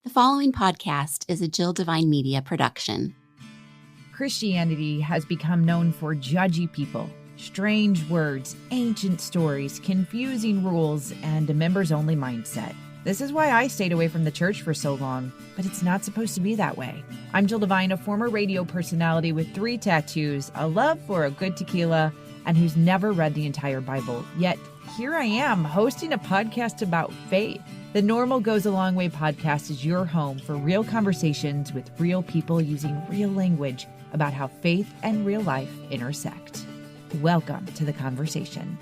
The following podcast is a Jill Divine Media production. Christianity has become known for judgy people, strange words, ancient stories, confusing rules, and a members-only mindset. This is why I stayed away from the church for so long, but it's not supposed to be that way. I'm Jill Divine, a former radio personality with 3 tattoos, a love for a good tequila, and who's never read the entire Bible. Yet, here I am, hosting a podcast about faith. The Normal Goes a Long Way podcast is your home for real conversations with real people using real language about how faith and real life intersect. Welcome to the conversation.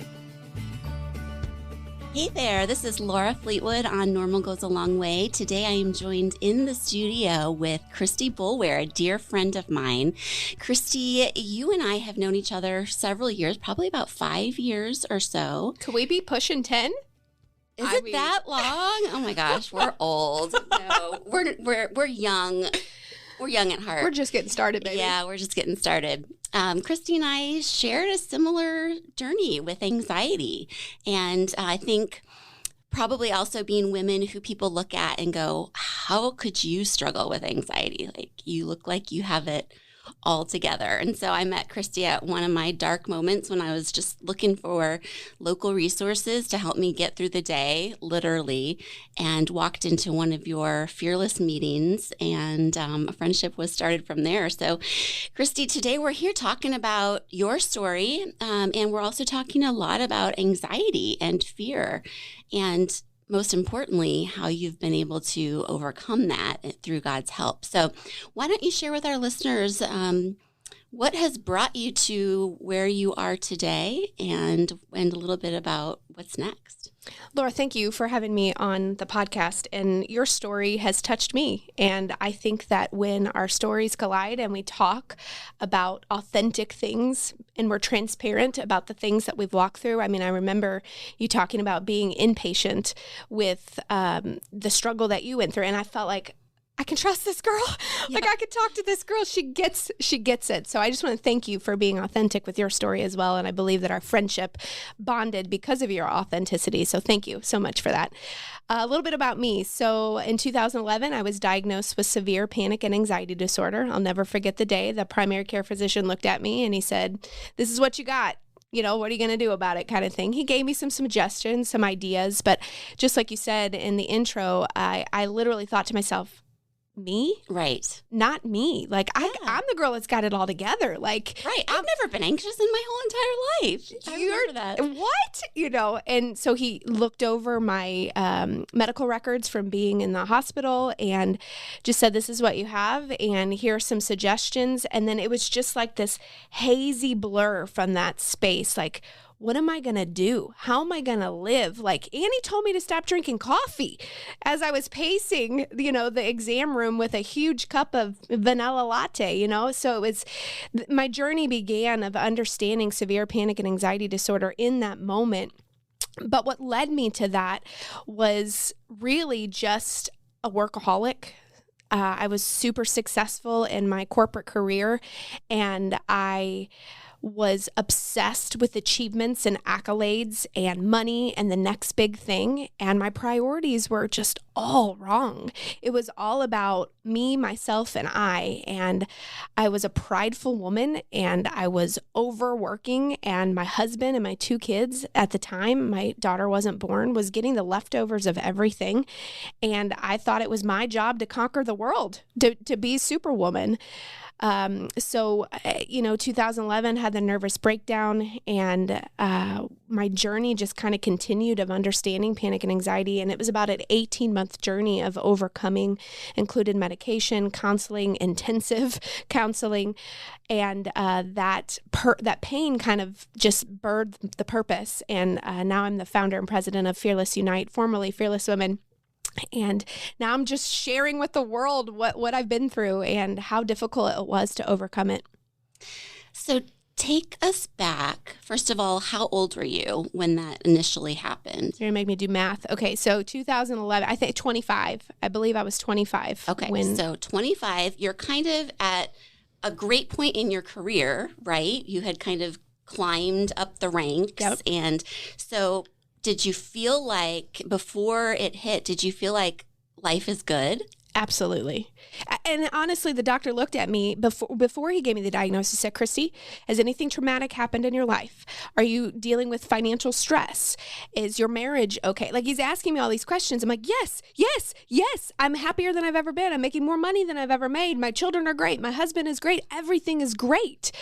Hey there, this is Laura Fleetwood on Normal Goes a Long Way. Today I am joined in the studio with Christy Boulware, a dear friend of mine. Christy, you and I have known each other several years, probably about 5 years or so. Could we be pushing 10? Is it that long? Oh my gosh, we're old. No, we're young. We're young at heart. We're just getting started, baby. Yeah, we're just getting started. Christy and I shared a similar journey with anxiety. And I think probably also being women who people look at and go, how could you struggle with anxiety? Like, you look like you have it all together. And so I met Christy at one of my dark moments when I was just looking for local resources to help me get through the day, literally, and walked into one of your fearless meetings, and a friendship was started from there. So Christy, today we're here talking about your story, and we're also talking a lot about anxiety and fear, and most importantly, how you've been able to overcome that through God's help. So why don't you share with our listeners what has brought you to where you are today, and a little bit about what's next? Laura, thank you for having me on the podcast. And your story has touched me. And I think that when our stories collide and we talk about authentic things and we're transparent about the things that we've walked through. I mean, I remember you talking about being impatient with the struggle that you went through. And I felt like, I can trust this girl. Yeah. Like, I can talk to this girl. She gets it. So I just want to thank you for being authentic with your story as well. And I believe that our friendship bonded because of your authenticity. So thank you so much for that. A little bit about me. So in 2011, I was diagnosed with severe panic and anxiety disorder. I'll never forget the day the primary care physician looked at me and he said, "This is what you got. You know, what are you going to do about it?" kind of thing. He gave me some suggestions, some ideas. But just like you said in the intro, I literally thought to myself, me? Right. Not me. Like, yeah. I'm the girl that's got it all together. Like, right. I've never been anxious in my whole entire life. I remember that. What? You know, and so he looked over my medical records from being in the hospital and just said, "This is what you have, and here are some suggestions." And then it was just like this hazy blur from that space. Like, what am I going to do? How am I going to live? Like, Annie told me to stop drinking coffee as I was pacing, the exam room with a huge cup of vanilla latte, So it was, my journey began of understanding severe panic and anxiety disorder in that moment. But what led me to that was really just a workaholic. I was super successful in my corporate career, and I was obsessed with achievements and accolades and money and the next big thing. And my priorities were just all wrong. It was all about me, myself, and I. And I was a prideful woman, and I was overworking. And my husband and my 2 kids at the time, my daughter wasn't born, was getting the leftovers of everything. And I thought it was my job to conquer the world, to be Superwoman. So 2011 had the nervous breakdown, and my journey just kind of continued of understanding panic and anxiety. And it was about an 18-month journey of overcoming, included medication, counseling, intensive counseling. And that pain kind of just birthed the purpose. And now I'm the founder and president of Fearless Unite, formerly Fearless Women. And now I'm just sharing with the world what I've been through and how difficult it was to overcome it. So take us back. First of all, how old were you when that initially happened? You're going to make me do math. Okay, so 2011, I think 25. I believe I was 25. Okay, so 25, you're kind of at a great point in your career, right? You had kind of climbed up the ranks. Yep. And so did you feel like, before it hit, did you feel like life is good? Absolutely. And honestly, the doctor looked at me before he gave me the diagnosis. He said, Christy, has anything traumatic happened in your life? Are you dealing with financial stress? Is your marriage okay? Like, he's asking me all these questions. I'm like, yes. I'm happier than I've ever been. I'm making more money than I've ever made. My children are great. My husband is great. Everything is great.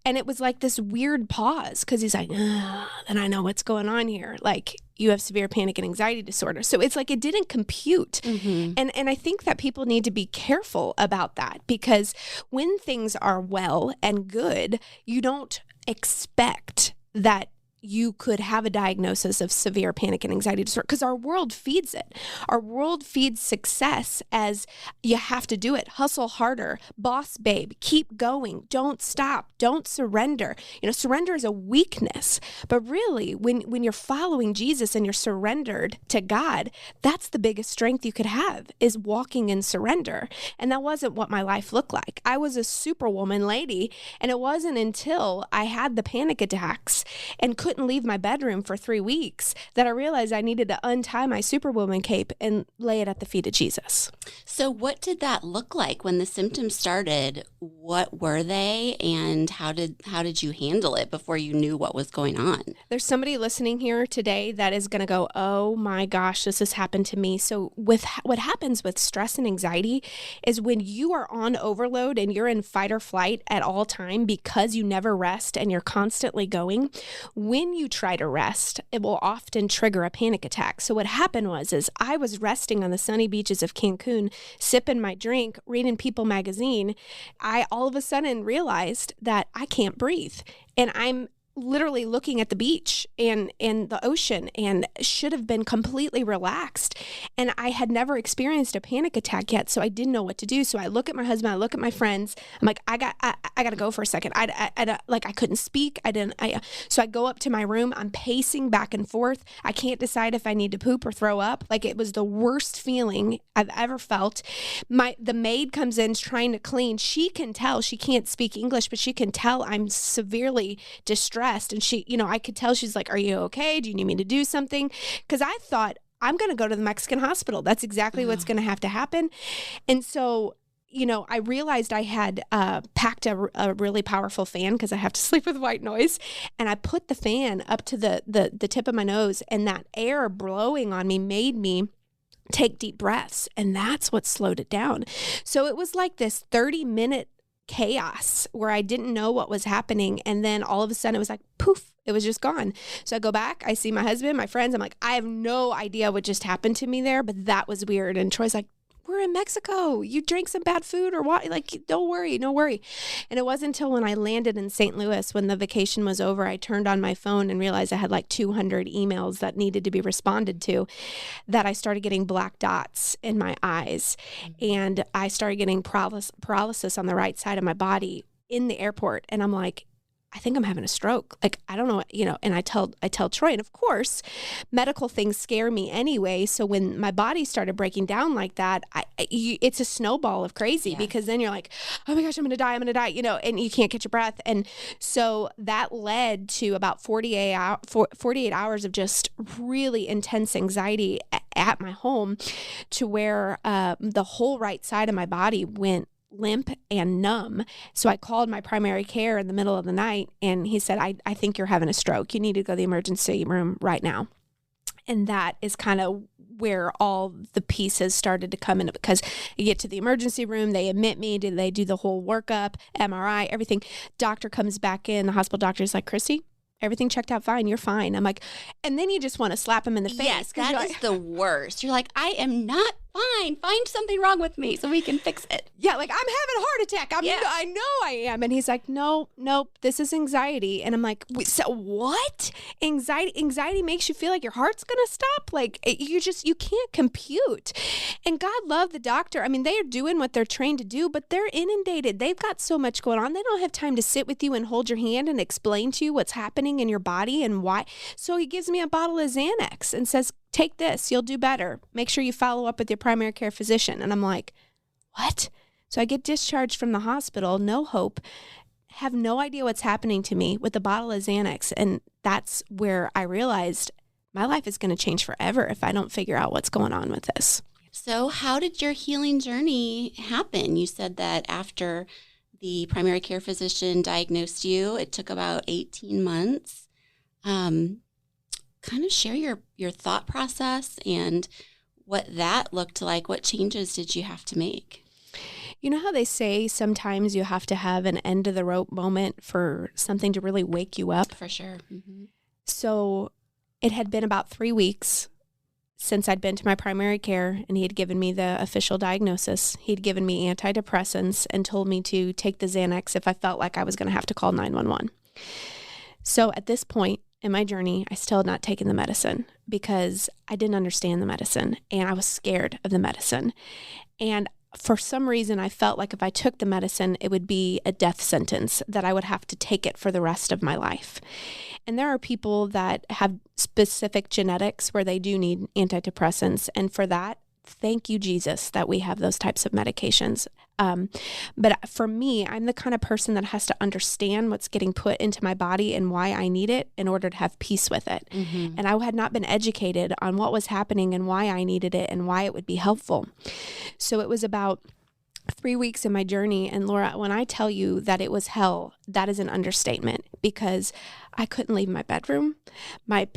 And it was like this weird pause because he's like, then I know what's going on here. Like, you have severe panic and anxiety disorder. So it's like it didn't compute. Mm-hmm. And I think that people need to be careful about that, because when things are well and good, you don't expect that you could have a diagnosis of severe panic and anxiety disorder, because our world feeds it. Our world feeds success as you have to do it. Hustle harder, boss babe, keep going, don't stop, don't surrender. Surrender is a weakness, but really when you're following Jesus and you're surrendered to God, that's the biggest strength you could have, is walking in surrender. And that wasn't what my life looked like. I was a superwoman lady, and it wasn't until I had the panic attacks and couldn't leave my bedroom for 3 weeks that I realized I needed to untie my superwoman cape and lay it at the feet of Jesus. So what did that look like when the symptoms started? What were they, and how did you handle it before you knew what was going on? There's somebody listening here today that is going to go, oh my gosh, this has happened to me. So with what happens with stress and anxiety is when you are on overload and you're in fight or flight at all time because you never rest and you're constantly going, when you try to rest, it will often trigger a panic attack. So what happened was I was resting on the sunny beaches of Cancun, sipping my drink, reading People magazine. I all of a sudden realized that I can't breathe, and I'm literally looking at the beach and the ocean and should have been completely relaxed. And I had never experienced a panic attack yet, so I didn't know what to do. So I look at my husband, I look at my friends. I'm like, I got to go for a second. I couldn't speak. So I go up to my room. I'm pacing back and forth. I can't decide if I need to poop or throw up. Like, it was the worst feeling I've ever felt. The maid comes in trying to clean. She can tell, she can't speak English, but she can tell I'm severely distressed. And she, I could tell, she's like, are you okay? Do you need me to do something? Because I thought, I'm going to go to the Mexican hospital. That's exactly what's going to have to happen. And so, I realized I had packed a really powerful fan, because I have to sleep with white noise. And I put the fan up to the tip of my nose, and that air blowing on me made me take deep breaths. And that's what slowed it down. So it was like this 30-minute chaos where I didn't know what was happening. And then all of a sudden it was like, poof, it was just gone. So I go back, I see my husband, my friends. I'm like, I have no idea what just happened to me there, but that was weird. And Troy's like, we're in Mexico. You drank some bad food or what? Like, don't worry. And it wasn't until when I landed in St. Louis, when the vacation was over, I turned on my phone and realized I had like 200 emails that needed to be responded to, that I started getting black dots in my eyes. And I started getting paralysis on the right side of my body in the airport. And I'm like, I think I'm having a stroke. Like, I don't know, and I tell Troy, and of course, medical things scare me anyway. So when my body started breaking down like that, it's a snowball of crazy, because then you're like, oh my gosh, I'm going to die, and you can't catch your breath. And so that led to about 48 hours of just really intense anxiety at my home, to where the whole right side of my body went limp and numb. So I called my primary care in the middle of the night, and he said, I think you're having a stroke. You need to go to the emergency room right now. And that is kind of where all the pieces started to come in, because you get to the emergency room, they admit me, they do the whole workup, MRI, everything. Doctor comes back in, the hospital doctor is like, Christy, everything checked out fine. You're fine. I'm like, and then you just want to slap him in the face. Yes, that is the worst. You're like, I am not fine. Find something wrong with me so we can fix it. Yeah, like, I'm having a heart attack. I know I am. And he's like, nope, this is anxiety. And I'm like, so what? Anxiety makes you feel like your heart's going to stop? Like, you can't compute. And God love the doctor. I mean, they are doing what they're trained to do, but they're inundated. They've got so much going on. They don't have time to sit with you and hold your hand and explain to you what's happening in your body and why. So he gives me a bottle of Xanax and says, take this, you'll do better. Make sure you follow up with your primary care physician. And I'm like, what? So I get discharged from the hospital, no hope, have no idea what's happening to me, with a bottle of Xanax. And that's where I realized my life is going to change forever if I don't figure out what's going on with this. So how did your healing journey happen? You said that after the primary care physician diagnosed you, it took about 18 months. Kind of share your thought process and what that looked like. What changes did you have to make? You know how they say sometimes you have to have an end of the rope moment for something to really wake you up? For sure. Mm-hmm. So it had been about 3 weeks since I'd been to my primary care, and he had given me the official diagnosis. He'd given me antidepressants and told me to take the Xanax if I felt like I was going to have to call 911. So at this point in my journey, I still had not taken the medicine because I didn't understand the medicine and I was scared of the medicine. And for some reason, I felt like if I took the medicine, it would be a death sentence, that I would have to take it for the rest of my life. And there are people that have specific genetics where they do need antidepressants. And for that, thank you, Jesus, that we have those types of medications. But for me, I'm the kind of person that has to understand what's getting put into my body and why I need it in order to have peace with it. Mm-hmm. And I had not been educated on what was happening and why I needed it and why it would be helpful. So it was about 3 weeks in my journey. And Laura, when I tell you that it was hell, that is an understatement, because I couldn't leave my bedroom. My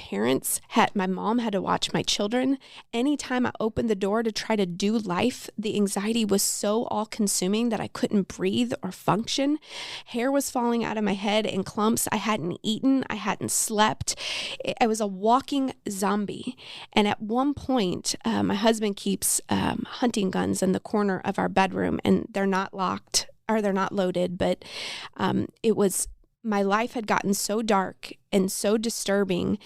mom had to watch my children. Anytime I opened the door to try to do life, the anxiety was so all-consuming that I couldn't breathe or function. Hair was falling out of my head in clumps. I hadn't eaten. I hadn't slept. I was a walking zombie. And at one point, my husband keeps hunting guns in the corner of our bedroom, and they're not locked, or they're not loaded, but my life had gotten so dark and so disturbing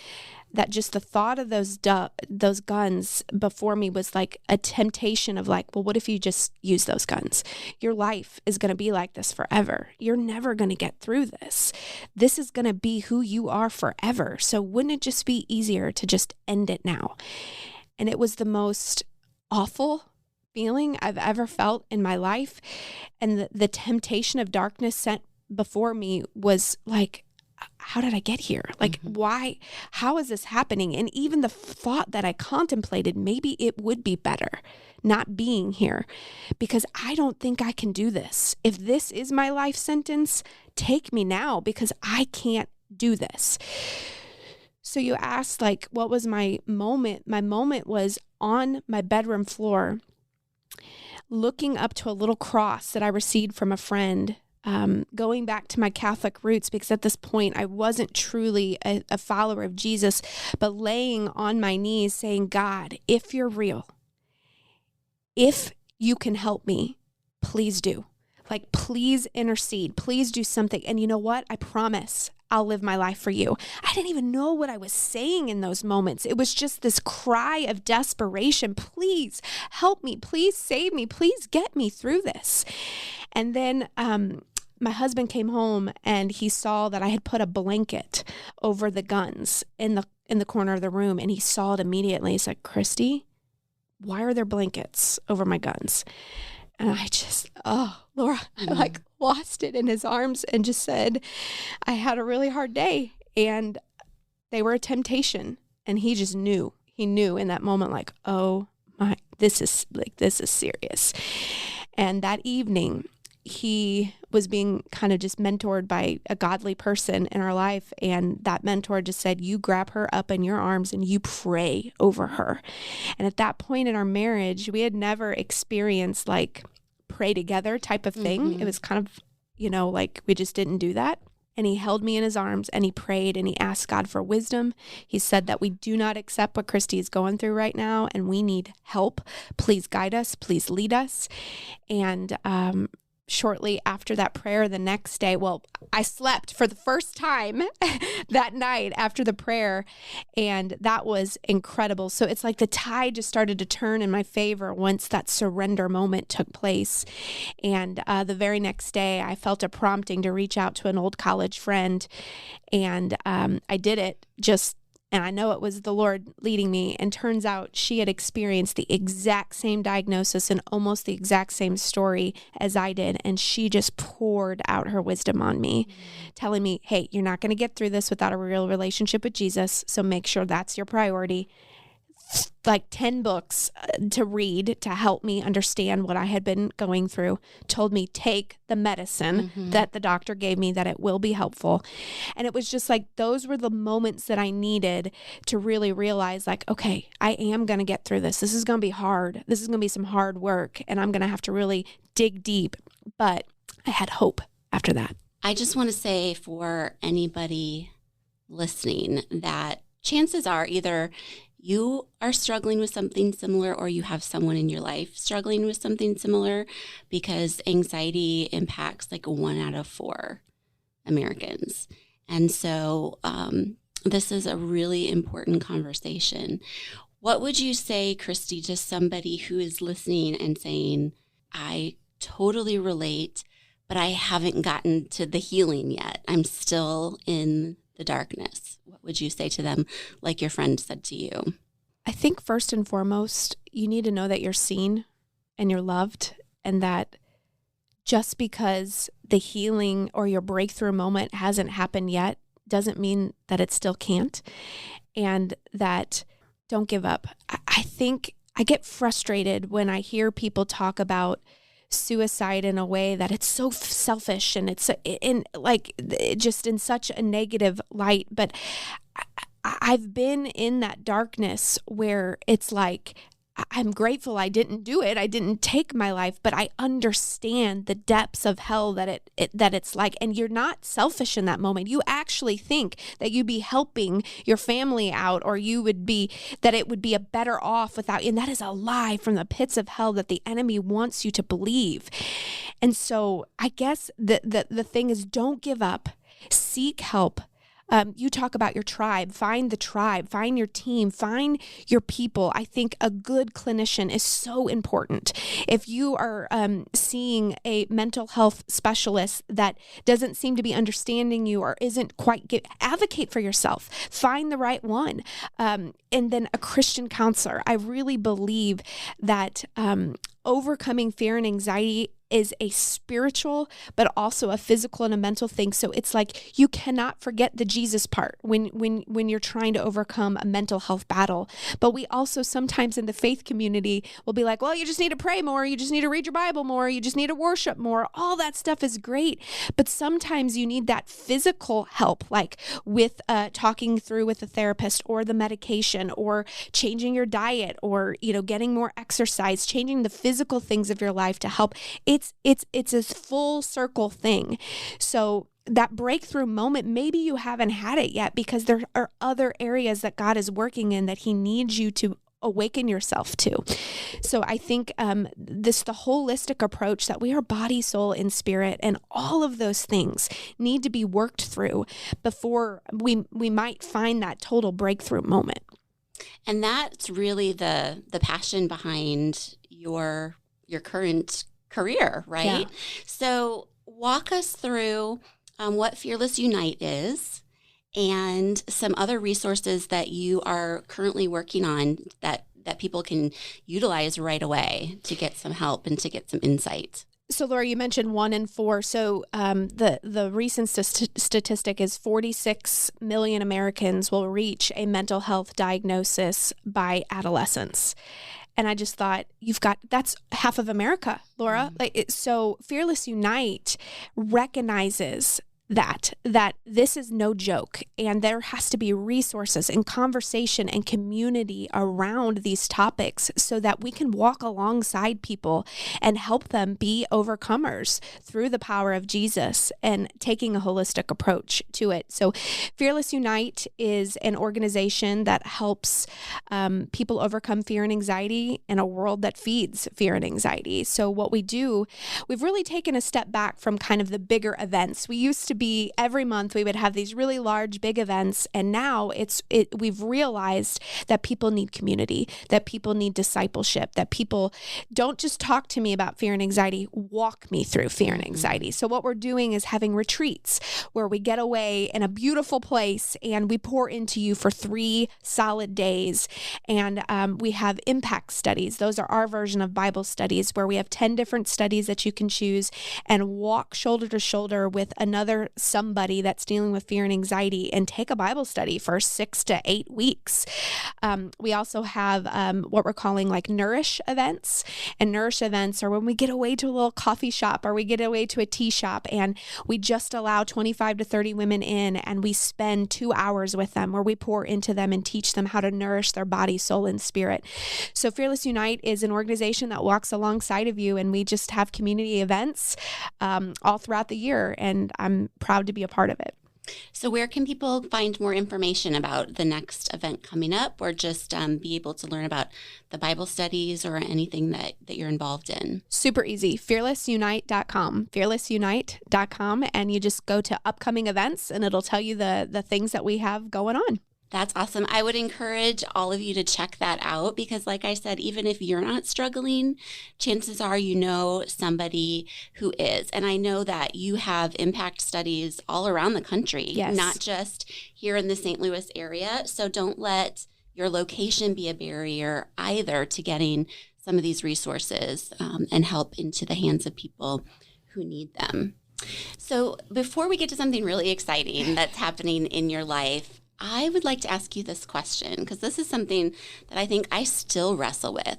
that just the thought of those guns before me was like a temptation of like, well, what if you just use those guns? Your life is going to be like this forever. You're never going to get through this. This is going to be who you are forever. So wouldn't it just be easier to just end it now? And it was the most awful feeling I've ever felt in my life. And the temptation of darkness sent before me was like, how did I get here? Like, why? How is this happening? And even the thought that I contemplated, maybe it would be better not being here, because I don't think I can do this. If this is my life sentence, take me now, because I can't do this. So you asked, like, what was my moment? My moment was on my bedroom floor, looking up to a little cross that I received from a friend, going back to my Catholic roots, because at this point I wasn't truly a follower of Jesus, but laying on my knees saying, God, if you're real, if you can help me, please do. Like, please intercede. Please do something. And you know what? I promise I'll live my life for you. I didn't even know what I was saying in those moments. It was just this cry of desperation. Please help me. Please save me. Please get me through this. And then, my husband came home and he saw that I had put a blanket over the guns in the corner of the room, and he saw it immediately. He's like, Christy, why are there blankets over my guns? And I just, Laura, I like lost it in his arms and just said, I had a really hard day and they were a temptation. And he just knew. He knew in that moment, like, oh my, this is serious. And that evening, he was being kind of just mentored by a godly person in our life. And that mentor just said, you grab her up in your arms and you pray over her. And at that point in our marriage, we had never experienced like pray together type of thing. Mm-hmm. It was kind of, like we just didn't do that. And he held me in his arms and he prayed and he asked God for wisdom. He said that we do not accept what Christy is going through right now and we need help. Please guide us. Please lead us. And, shortly after that prayer, the next day, I slept for the first time that night after the prayer, and that was incredible. So it's like the tide just started to turn in my favor once that surrender moment took place. And the very next day, I felt a prompting to reach out to an old college friend, and I did it and I know it was the Lord leading me. And turns out she had experienced the exact same diagnosis and almost the exact same story as I did. And she just poured out her wisdom on me, telling me, hey, you're not going to get through this without a real relationship with Jesus. So make sure that's your priority. like 10 books to read to help me understand what I had been going through, told me take the medicine that the doctor gave me, that it will be helpful. And it was just like, those were the moments that I needed to really realize like, okay, I am going to get through this. This is going to be hard. This is going to be some hard work, and I'm going to have to really dig deep. But I had hope after that. I just want to say for anybody listening that chances are either you are struggling with something similar or you have someone in your life struggling with something similar, because anxiety impacts like 1 out of 4 Americans. And so this is a really important conversation. What would you say, Christy, to somebody who is listening and saying, I totally relate, but I haven't gotten to the healing yet. I'm still in the darkness. What would you say to them, like your friend said to you? I think first and foremost, you need to know that you're seen and you're loved, and that just because the healing or your breakthrough moment hasn't happened yet doesn't mean that it still can't, and that don't give up. I think I get frustrated when I hear people talk about suicide in a way that it's so selfish and it's just in such a negative light. But I've been in that darkness where it's like, I'm grateful I didn't do it. I didn't take my life, but I understand the depths of hell that it's like. And you're not selfish in that moment. You actually think that you'd be helping your family out, or that it would be a better off without. And that is a lie from the pits of hell that the enemy wants you to believe. And so I guess the thing is, don't give up. Seek help. You talk about your tribe, find your team, find your people. I think a good clinician is so important. If you are seeing a mental health specialist that doesn't seem to be understanding you or isn't quite advocate for yourself, find the right one. And then a Christian counselor. I really believe that overcoming fear and anxiety is a spiritual, but also a physical and a mental thing. So it's like, you cannot forget the Jesus part when you're trying to overcome a mental health battle. But we also sometimes in the faith community will be like, well, you just need to pray more. You just need to read your Bible more. You just need to worship more. All that stuff is great. But sometimes you need that physical help, like with talking through with a therapist, or the medication, or changing your diet, or, getting more exercise, changing the physical things of your life to help. It's a full circle thing. So that breakthrough moment, maybe you haven't had it yet because there are other areas that God is working in that he needs you to awaken yourself to. So I think the holistic approach that we are body, soul, and spirit, and all of those things need to be worked through before we might find that total breakthrough moment. And that's really the passion behind your current career, right? Yeah. So walk us through what Fearless Unite is and some other resources that you are currently working on that people can utilize right away to get some help and to get some insight. So Laura, you mentioned 1 in 4. So the recent statistic is 46 million Americans will reach a mental health diagnosis by adolescence. And I just thought, that's half of America, Laura. So Fearless Unite recognizes that this is no joke, and there has to be resources and conversation and community around these topics so that we can walk alongside people and help them be overcomers through the power of Jesus and taking a holistic approach to it. So Fearless Unite is an organization that helps people overcome fear and anxiety in a world that feeds fear and anxiety. So what we do, we've really taken a step back from kind of the bigger events. We used to be every month we would have these really large, big events. And now we've realized that people need community, that people need discipleship, that people don't just talk to me about fear and anxiety, walk me through fear and anxiety. So what we're doing is having retreats where we get away in a beautiful place and we pour into you for 3 solid days. And we have impact studies. Those are our version of Bible studies where we have 10 different studies that you can choose and walk shoulder to shoulder with another for somebody that's dealing with fear and anxiety and take a Bible study for 6 to 8 weeks. We also have what we're calling like Nourish events. And Nourish events are when we get away to a little coffee shop or we get away to a tea shop and we just allow 25 to 30 women in and we spend 2 hours with them where we pour into them and teach them how to nourish their body, soul, and spirit. So Fearless Unite is an organization that walks alongside of you, and we just have community events all throughout the year, and I'm proud to be a part of it. So where can people find more information about the next event coming up, or just be able to learn about the Bible studies or anything that you're involved in? Super easy. fearlessunite.com. fearlessunite.com. And you just go to upcoming events and it'll tell you the things that we have going on. That's awesome. I would encourage all of you to check that out because, like I said, even if you're not struggling, chances are you know somebody who is. And I know that you have impact studies all around the country, yes, not just here in the St. Louis area. So don't let your location be a barrier either to getting some of these resources and help into the hands of people who need them. So before we get to something really exciting that's happening in your life, I would like to ask you this question because this is something that I think I still wrestle with.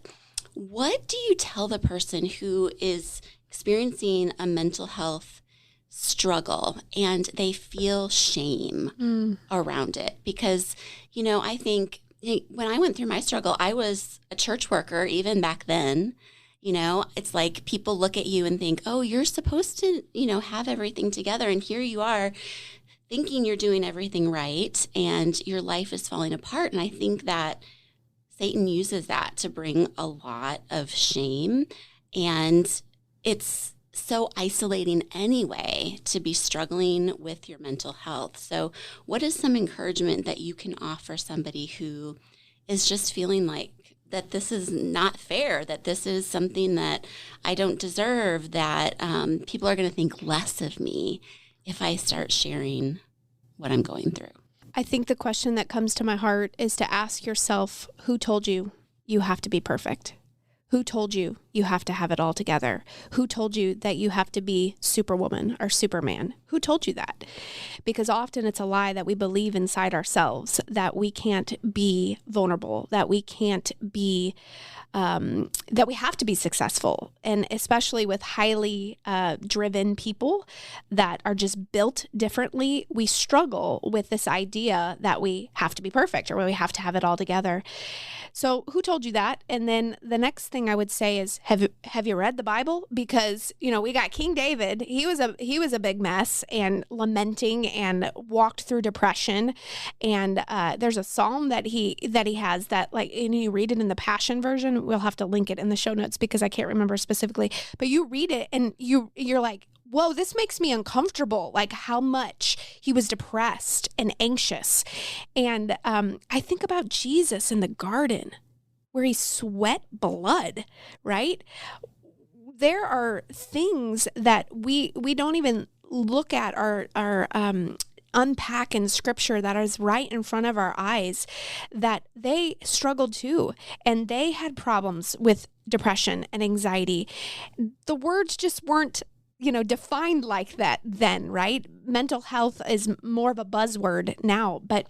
What do you tell the person who is experiencing a mental health struggle and they feel shame around it? Because, you know, I think when I went through my struggle, I was a church worker even back then. You know, it's like people look at you and think, oh, you're supposed to, you know, have everything together. And here you are thinking you're doing everything right and your life is falling apart. And I think that Satan uses that to bring a lot of shame. And it's so isolating anyway to be struggling with your mental health. So what is some encouragement that you can offer somebody who is just feeling like that this is not fair, that this is something that I don't deserve, that people are going to think less of me if I start sharing what I'm going through? I think the question that comes to my heart is to ask yourself, who told you you have to be perfect? Who told you you have to have it all together? Who told you that you have to be Superwoman or Superman? Who told you that? Because often it's a lie that we believe inside ourselves, that we can't be vulnerable, that we can't be that we have to be successful. And especially with highly driven people that are just built differently, we struggle with this idea that we have to be perfect or we have to have it all together. So who told you that? And then the next thing I would say is, have you read the Bible? Because, you know, we got King David. He was a big mess and lamenting and walked through depression. And there's a psalm that he has that, like, and you read it in the Passion version. We'll have to link it in the show notes because I can't remember specifically. But you read it and you're like, whoa, this makes me uncomfortable, like how much he was depressed and anxious. And I think about Jesus in the garden where he sweat blood, right? There are things that we don't even look at or unpack in scripture that is right in front of our eyes, that they struggled too. And they had problems with depression and anxiety. The words just weren't, you know, defined like that then, right? Mental health is more of a buzzword now, but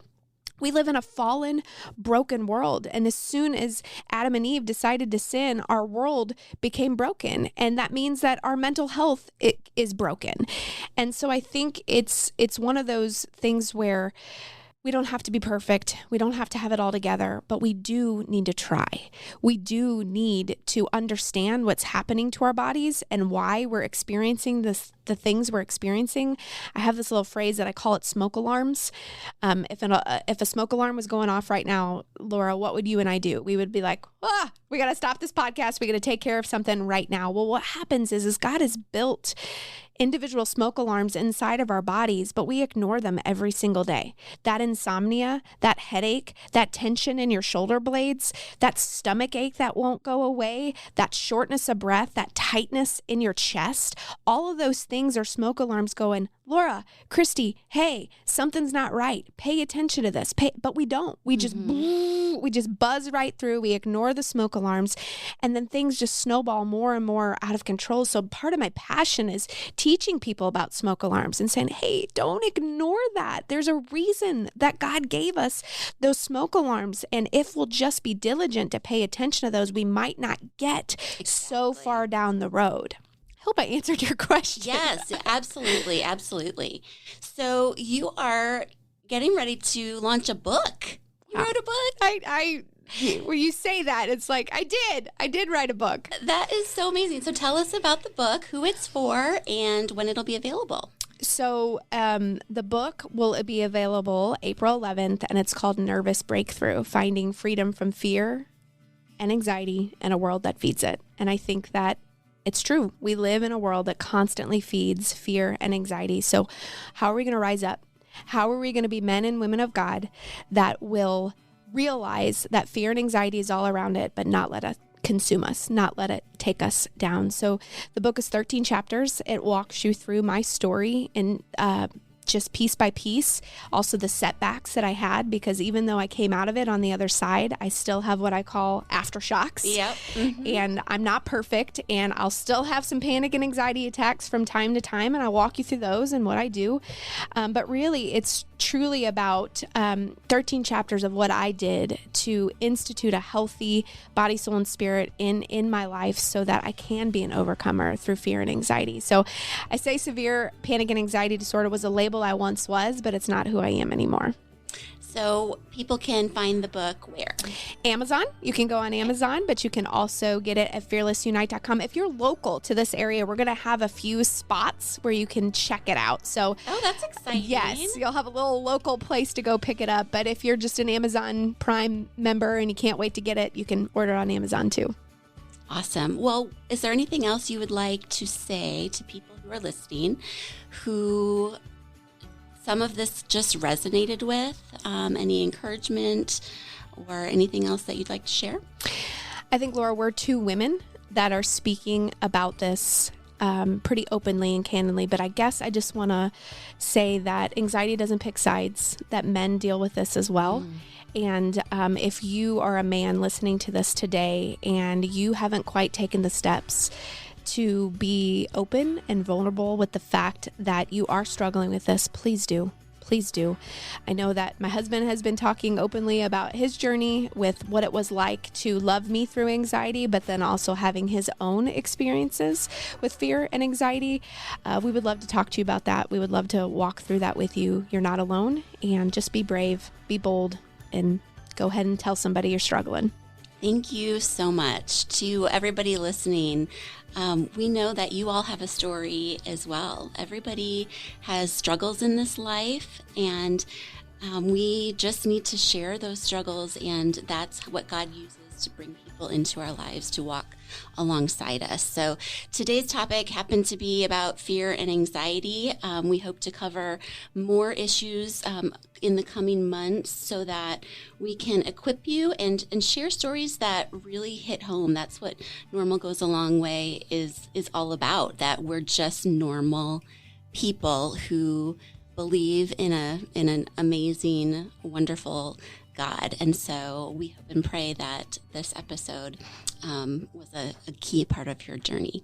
we live in a fallen, broken world. And as soon as Adam and Eve decided to sin, our world became broken. And that means that our mental health is broken. And so I think it's one of those things where we don't have to be perfect. We don't have to have it all together, but we do need to try. We do need to understand what's happening to our bodies and why we're experiencing the things we're experiencing. I have this little phrase that I call it smoke alarms. If a smoke alarm was going off right now, Laura, what would you and I do? We would be like, we got to stop this podcast. We got to take care of something right now. Well, what happens is God has built individual smoke alarms inside of our bodies, but we ignore them every single day. That insomnia, that headache, that tension in your shoulder blades, that stomach ache that won't go away, that shortness of breath, that tightness in your chest, all of those things are smoke alarms going, Laura, Christy, hey, something's not right. Pay attention to this. But we don't. We just buzz right through. We ignore the smoke alarms, and then things just snowball more and more out of control. So part of my passion is teaching people about smoke alarms and saying, hey, don't ignore that. There's a reason that God gave us those smoke alarms. And if we'll just be diligent to pay attention to those, we might not get so far down the road. Hope I answered your question. Yes, absolutely. Absolutely. So you are getting ready to launch a book. You wrote a book? When you say that, it's like, I did write a book. That is so amazing. So tell us about the book, who it's for, and when it'll be available. So the book will be available April 11th, and it's called Nervous Breakthrough, Finding Freedom from Fear and Anxiety in a World That Feeds It. And I think that it's true. We live in a world that constantly feeds fear and anxiety. So how are we going to rise up? How are we going to be men and women of God that will realize that fear and anxiety is all around it, but not let it consume us, not let it take us down? So the book is 13 chapters. It walks you through my story and just piece by piece. Also the setbacks that I had, because even though I came out of it on the other side, I still have what I call aftershocks. Yep. Mm-hmm. And I'm not perfect, and I'll still have some panic and anxiety attacks from time to time, and I'll walk you through those and what I do. But really, it's truly about 13 chapters of what I did to institute a healthy body, soul, and spirit in my life so that I can be an overcomer through fear and anxiety. So I say severe panic and anxiety disorder was a label I once was, but it's not who I am anymore. So people can find the book where? Amazon. You can go on Amazon, but you can also get it at fearlessunite.com. If you're local to this area, we're going to have a few spots where you can check it out. So, oh, that's exciting. Yes, you'll have a little local place to go pick it up. But if you're just an Amazon Prime member and you can't wait to get it, you can order it on Amazon too. Awesome. Well, is there anything else you would like to say to people who are listening who some of this just resonated with? Any encouragement or anything else that you'd like to share? I think, Laura, we're two women that are speaking about this pretty openly and candidly, but I guess I just want to say that anxiety doesn't pick sides, that men deal with this as well. And if you are a man listening to this today and you haven't quite taken the steps to be open and vulnerable with the fact that you are struggling with this, please do. Please do. I know that my husband has been talking openly about his journey with what it was like to love me through anxiety, but then also having his own experiences with fear and anxiety. We would love to talk to you about that. We would love to walk through that with you. You're not alone, and just be brave, be bold, and go ahead and tell somebody you're struggling. Thank you so much. To everybody listening, we know that you all have a story as well. Everybody has struggles in this life, and we just need to share those struggles, and that's what God uses to bring people into our lives to walk alongside us. So today's topic happened to be about fear and anxiety. We hope to cover more issues in the coming months so that we can equip you and share stories that really hit home. That's what Normal Goes a Long Way is all about, that we're just normal people who believe in an amazing, wonderful God. And so we hope and pray that this episode was a key part of your journey.